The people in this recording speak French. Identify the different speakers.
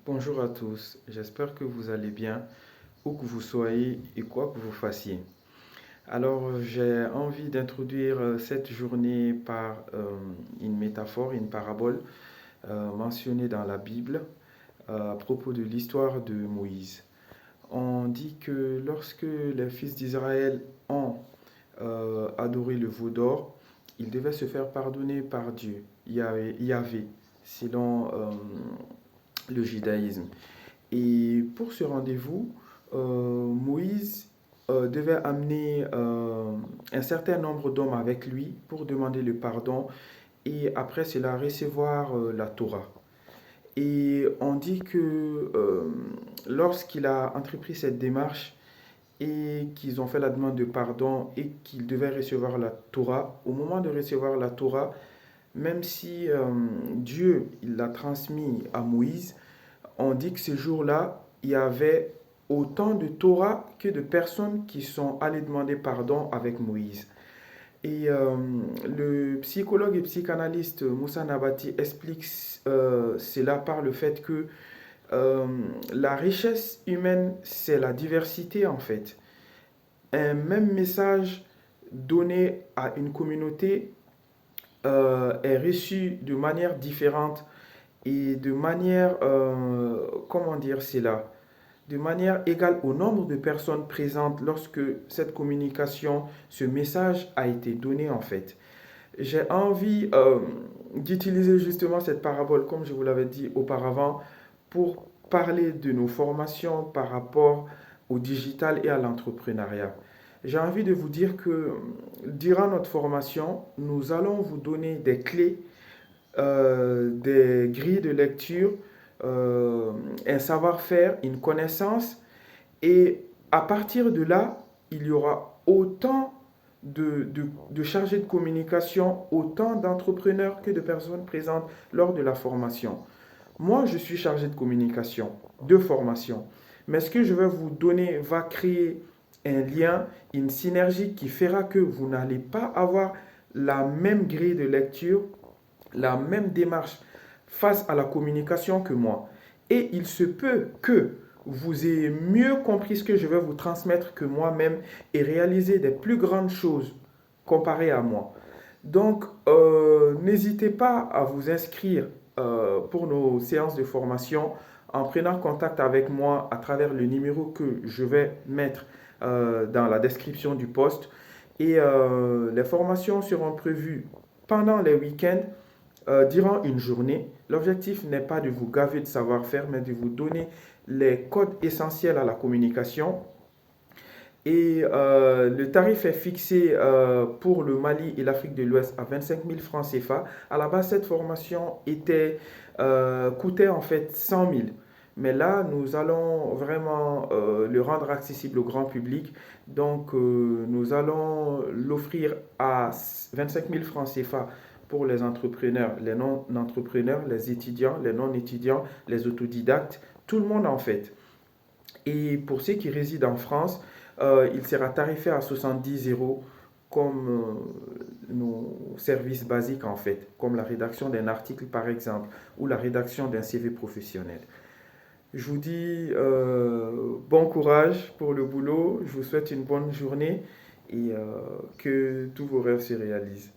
Speaker 1: Bonjour à tous, j'espère que vous allez bien, où que vous soyez et quoi que vous fassiez. Alors, j'ai envie d'introduire cette journée par une métaphore, une parabole mentionnée dans la Bible à propos de l'histoire de Moïse. On dit que lorsque les fils d'Israël ont adoré le veau d'or, ils devaient se faire pardonner par Dieu, Yahvé, selon le judaïsme. Et pour ce rendez-vous, Moïse devait amener un certain nombre d'hommes avec lui pour demander le pardon et après cela recevoir la Torah. Et on dit que lorsqu'il a entrepris cette démarche et qu'ils ont fait la demande de pardon et qu'il devait recevoir la Torah, au moment de recevoir la Torah, même si Dieu l'a transmis à Moïse, on dit que ce jour-là, il y avait autant de Torah que de personnes qui sont allées demander pardon avec Moïse. Et le psychologue et psychanalyste Moussa Nabati explique cela par le fait que euh, la richesse humaine, c'est la diversité en fait. Un même message donné à une communauté est reçu de manière différente et de manière, comment dire cela, de manière égale au nombre de personnes présentes lorsque cette communication, ce message a été donné en fait. J'ai envie d'utiliser justement cette parabole, comme je vous l'avais dit auparavant, pour parler de nos formations par rapport au digital et à l'entrepreneuriat. J'ai envie de vous dire que durant notre formation, nous allons vous donner des clés, des grilles de lecture, euh, un savoir-faire, une connaissance. Et à partir de là, il y aura autant de chargés de communication, autant d'entrepreneurs que de personnes présentes lors de la formation. Moi, je suis chargé de communication, de formation. Mais ce que je vais vous donner va créer un lien, une synergie qui fera que vous n'allez pas avoir la même grille de lecture, la même démarche face à la communication que moi. Et il se peut que vous ayez mieux compris ce que je vais vous transmettre que moi-même et réaliser des plus grandes choses comparées à moi. Donc, n'hésitez pas à vous inscrire pour nos séances de formation en prenant contact avec moi à travers le numéro que je vais mettre dans la description du post. Et les formations seront prévues pendant les week-ends durant une journée. L'objectif n'est pas de vous gaver de savoir-faire, mais de vous donner les codes essentiels à la communication. Et le tarif est fixé pour le Mali et l'Afrique de l'Ouest à 25 000 francs CFA. À la base, cette formation coûtait en fait 100 000. Mais là, nous allons vraiment le rendre accessible au grand public. Donc, nous allons l'offrir à 25 000 francs CFA pour les entrepreneurs, les non-entrepreneurs, les étudiants, les non-étudiants, les autodidactes, tout le monde en fait. Et pour ceux qui résident en France, il sera tarifé à 70 euros comme nos services basiques en fait, comme la rédaction d'un article par exemple, ou la rédaction d'un CV professionnel. Je vous dis bon courage pour le boulot, je vous souhaite une bonne journée et que tous vos rêves se réalisent.